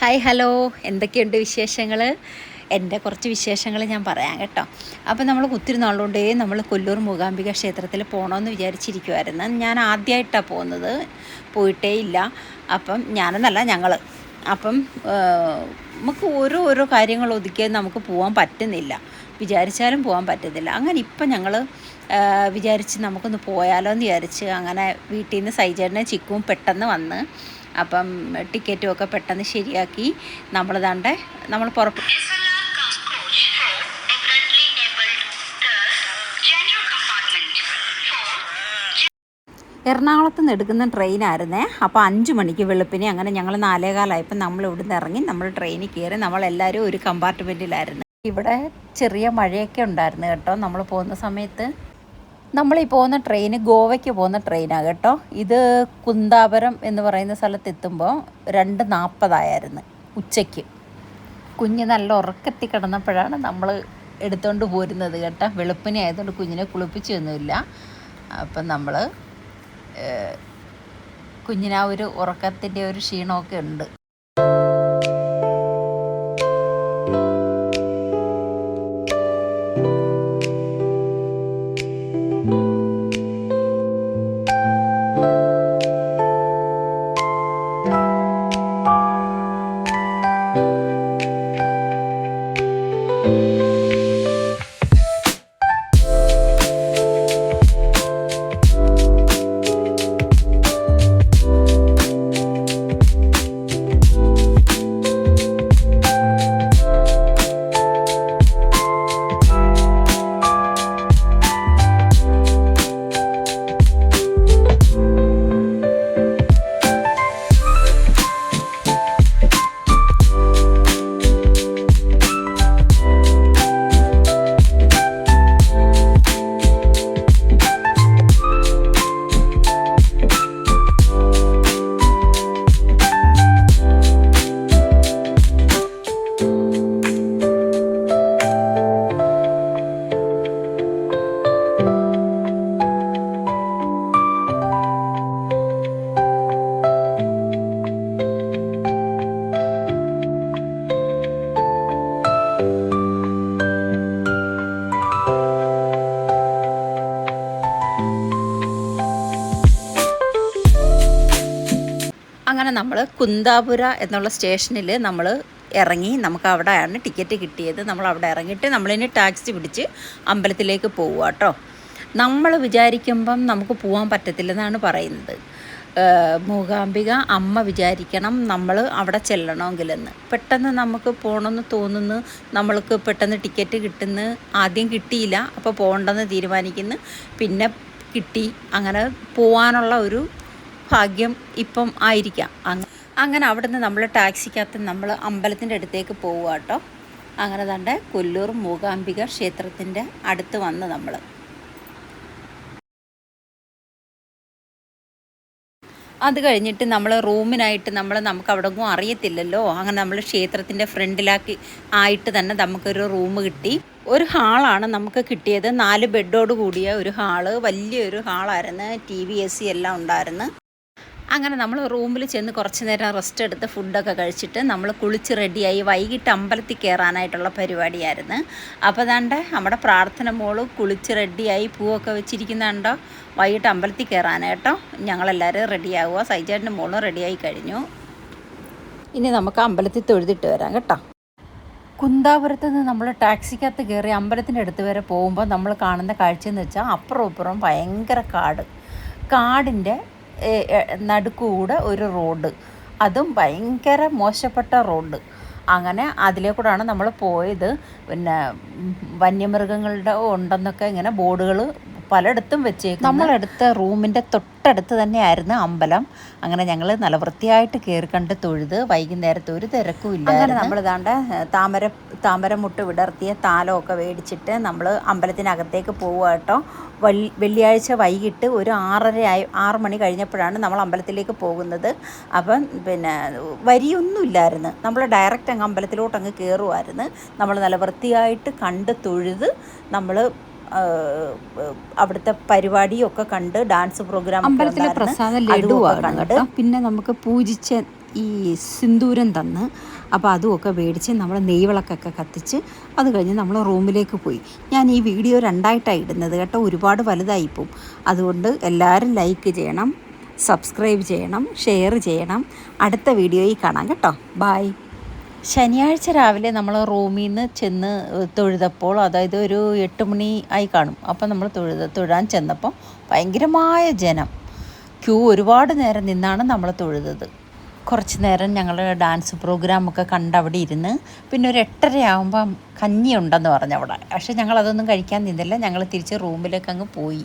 Hi hello, എന്തൊക്കെയുണ്ട് വിശേഷങ്ങൾ? എൻ്റെ കുറച്ച് വിശേഷങ്ങൾ ഞാൻ പറയാം കേട്ടോ. അപ്പോൾ നമ്മൾ ഒത്തിരി നാളുകൊണ്ടേ നമ്മൾ കൊല്ലൂർ മൂകാംബിക ക്ഷേത്രത്തിൽ പോകണമെന്ന് വിചാരിച്ചിരിക്കുമായിരുന്നു. ഞാൻ ആദ്യമായിട്ടാണ് പോകുന്നത്, പോയിട്ടേ ഇല്ല. അപ്പം ഞാനെന്നല്ല ഞങ്ങൾ. അപ്പം നമുക്ക് ഓരോ കാര്യങ്ങൾ ഒതുക്കിയാൽ നമുക്ക് പോകാൻ പറ്റുന്നില്ല, വിചാരിച്ചാലും പോകാൻ പറ്റുന്നില്ല. അങ്ങനെ ഇപ്പം ഞങ്ങൾ വിചാരിച്ച് നമുക്കൊന്ന് പോയാലോ എന്ന് വിചാരിച്ച് അങ്ങനെ വീട്ടിൽ നിന്ന് സൈജേട്ടനെ ചിക്കുവും പെട്ടെന്ന് വന്ന് അപ്പം ടിക്കറ്റും ഒക്കെ പെട്ടെന്ന് ശരിയാക്കി നമ്മൾ പുറപ്പെട്ടു. എറണാകുളത്ത് നിന്ന് എടുക്കുന്ന ട്രെയിനായിരുന്നേ. അപ്പോൾ 5 മണിക്ക് വെളുപ്പിനെ അങ്ങനെ ഞങ്ങൾ 4:15 നമ്മൾ ഇവിടുന്ന് ഇറങ്ങി നമ്മൾ ട്രെയിനിൽ കയറി. നമ്മളെല്ലാവരും ഒരു കമ്പാർട്ട്മെൻറ്റിലായിരുന്നു. ഇവിടെ ചെറിയ മഴയൊക്കെ ഉണ്ടായിരുന്നു കേട്ടോ നമ്മൾ പോകുന്ന സമയത്ത്. നമ്മളീ പോകുന്ന ട്രെയിന് ഗോവയ്ക്ക് പോകുന്ന ട്രെയിനാണ് കേട്ടോ. ഇത് കുന്താപുരം എന്ന് പറയുന്ന സ്ഥലത്തെത്തുമ്പോൾ 2:40 ഉച്ചയ്ക്ക്. കുഞ്ഞ് നല്ല ഉറക്കത്തി കിടന്നപ്പോഴാണ് നമ്മൾ എടുത്തുകൊണ്ട് പോരുന്നത് കേട്ടോ. വെളുപ്പിനെ ആയതുകൊണ്ട് കുഞ്ഞിനെ കുളിപ്പിച്ചൊന്നുമില്ല. അപ്പം നമ്മൾ കുഞ്ഞിന് ആ ഒരു ഉറക്കത്തിൻ്റെ ഒരു ക്ഷീണമൊക്കെ ഉണ്ട്. അങ്ങനെ നമ്മൾ കുന്താപുര എന്നുള്ള സ്റ്റേഷനിൽ നമ്മൾ ഇറങ്ങി. നമുക്ക് അവിടെയാണ് ടിക്കറ്റ് കിട്ടിയത്. നമ്മൾ അവിടെ ഇറങ്ങിയിട്ട് നമ്മളിനി ടാക്സി പിടിച്ച് അമ്പലത്തിലേക്ക് പോവുക കേട്ടോ. നമ്മൾ വിചാരിക്കുമ്പം നമുക്ക് പോകാൻ പറ്റത്തില്ലെന്നാണ് പറയുന്നത്. മൂകാംബിക അമ്മ വിചാരിക്കണം നമ്മൾ അവിടെ ചെല്ലണമെങ്കിലെന്ന്. പെട്ടെന്ന് നമുക്ക് പോകണമെന്ന് തോന്നുന്നു. നമ്മൾക്ക് പെട്ടെന്ന് ടിക്കറ്റ് കിട്ടുന്നു. ആദ്യം കിട്ടിയില്ല, അപ്പോൾ പോകണ്ടെന്ന് തീരുമാനിക്കുന്നു. പിന്നെ കിട്ടി. അങ്ങനെ പോകാനുള്ള ഒരു ഭാഗ്യം ഇപ്പം ആയിരിക്കാം. അങ്ങനെ അവിടെ നിന്ന് നമ്മൾ ടാക്സിക്കകത്ത് നമ്മൾ അമ്പലത്തിൻ്റെ അടുത്തേക്ക് പോവുക കേട്ടോ. അങ്ങനെ തന്നെ കൊല്ലൂർ മൂകാംബിക ക്ഷേത്രത്തിൻ്റെ അടുത്ത് വന്ന് നമ്മൾ അത് കഴിഞ്ഞിട്ട് നമ്മൾ റൂമിനായിട്ട് നമുക്ക് അവിടെ ഒന്നും അറിയത്തില്ലല്ലോ. അങ്ങനെ നമ്മൾ ക്ഷേത്രത്തിൻ്റെ ഫ്രണ്ടിലാക്കി ആയിട്ട് തന്നെ നമുക്കൊരു റൂം കിട്ടി. ഒരു ഹാളാണ് നമുക്ക് കിട്ടിയത്. 4 ബെഡോട് കൂടിയ ഒരു ഹാള്, വലിയൊരു ഹാളായിരുന്നു. TV AC എല്ലാം ഉണ്ടായിരുന്നു. അങ്ങനെ നമ്മൾ റൂമിൽ ചെന്ന് കുറച്ച് നേരം റെസ്റ്റ് എടുത്ത് ഫുഡൊക്കെ കഴിച്ചിട്ട് നമ്മൾ കുളിച്ച് റെഡിയായി. വൈകിട്ട് അമ്പലത്തിൽ കയറാനായിട്ടുള്ള പരിപാടിയായിരുന്നു. അപ്പോൾ ദാണ്ട് നമ്മുടെ പ്രാർത്ഥന മോള് കുളിച്ച് റെഡിയായി പൂവൊക്കെ വെച്ചിരിക്കുന്നുണ്ടോ. വൈകിട്ട് അമ്പലത്തിൽ കയറാനായിട്ടോ ഞങ്ങളെല്ലാവരും റെഡിയാവുക. സൈജേട്ടൻ്റെ മോളും റെഡിയായി കഴിഞ്ഞു. ഇനി നമുക്ക് അമ്പലത്തിൽ തൊഴുതിട്ട് വരാം കേട്ടോ. കുന്താപുരത്ത് നിന്ന് നമ്മൾ ടാക്സിക്കകത്ത് കയറി അമ്പലത്തിൻ്റെ അടുത്ത് വരെ പോകുമ്പോൾ നമ്മൾ കാണുന്ന കാഴ്ചയെന്ന് വെച്ചാൽ അപ്പുറം ഇപ്പുറം ഭയങ്കര കാടിൻ്റെ നടുക്കൂടെ ഒരു റോഡ്, അതും ഭയങ്കര മോശപ്പെട്ട റോഡ്. അങ്ങനെ അതിലേ കൂടാണ് നമ്മൾ പോയത്. പിന്നെ വന്യമൃഗങ്ങളുടെ ഉണ്ടെന്നൊക്കെ ഇങ്ങനെ ബോർഡുകൾ പലയിടത്തും വെച്ചേക്കും. നമ്മളെടുത്ത റൂമിൻ്റെ തൊട്ടടുത്ത് തന്നെയായിരുന്നു അമ്പലം. അങ്ങനെ ഞങ്ങൾ നല്ല വൃത്തിയായിട്ട് കയറി കണ്ട് തൊഴുത്. വൈകുന്നേരത്ത് ഒരു തിരക്കും ഇല്ല. അങ്ങനെ നമ്മൾ ഇതാണ്ട് താമരമുട്ട് വിടർത്തിയ താലമൊക്കെ മേടിച്ചിട്ട് നമ്മൾ അമ്പലത്തിനകത്തേക്ക് പോവുക കേട്ടോ. വെള്ളിയാഴ്ച വൈകിട്ട് ഒരു 6 മണി കഴിഞ്ഞപ്പോഴാണ് നമ്മൾ അമ്പലത്തിലേക്ക് പോകുന്നത്. അപ്പം പിന്നെ വരിയൊന്നുമില്ലായിരുന്നു. നമ്മൾ ഡയറക്റ്റ് അങ്ങ് അമ്പലത്തിലോട്ട് അങ്ങ് കയറുമായിരുന്നു. നമ്മൾ നല്ല വൃത്തിയായിട്ട് കണ്ട് തൊഴുത് നമ്മൾ അവിടുത്തെ പരിപാടിയൊക്കെ കണ്ട് ഡാൻസ് പ്രോഗ്രാം, അമ്പലത്തിലെ പ്രസാദം ലഡുവാണ് കേട്ടോ. പിന്നെ നമുക്ക് പൂജിച്ച ഈ സിന്ദൂരം തന്ന്. അപ്പോൾ അതുമൊക്കെ മേടിച്ച് നമ്മൾ നെയ്വിളക്കൊക്കെ കത്തിച്ച് അത് കഴിഞ്ഞ് നമ്മൾ റൂമിലേക്ക് പോയി. ഞാൻ ഈ വീഡിയോ 2ആയിട്ടാണ് ഇടുന്നത് കേട്ടോ, ഒരുപാട് വലുതായിപ്പോവും. അതുകൊണ്ട് എല്ലാവരും ലൈക്ക് ചെയ്യണം, സബ്സ്ക്രൈബ് ചെയ്യണം, ഷെയർ ചെയ്യണം. അടുത്ത വീഡിയോയിൽ കാണാം കേട്ടോ. ബായ്. ശനിയാഴ്ച രാവിലെ നമ്മൾ റൂമിൽ നിന്ന് ചെന്ന് തൊഴുതപ്പോൾ, അതായത് ഒരു 8 മണി ആയി കാണും. അപ്പം നമ്മൾ തൊഴാൻ ചെന്നപ്പോൾ ഭയങ്കരമായ ജനം, ക്യൂ ഒരുപാട് നേരം നിന്നാണ് നമ്മൾ തൊഴുതത്. കുറച്ച് നേരം ഞങ്ങൾ ഡാൻസ് പ്രോഗ്രാമൊക്കെ കണ്ട് അവിടെ ഇരുന്ന്, പിന്നെ ഒരു 8:30 ആകുമ്പം കഞ്ഞി ഉണ്ടെന്ന് പറഞ്ഞു അവിടെ. പക്ഷേ ഞങ്ങളതൊന്നും കഴിക്കാൻ നിന്നില്ല, ഞങ്ങൾ തിരിച്ച് റൂമിലേക്ക് അങ്ങ് പോയി.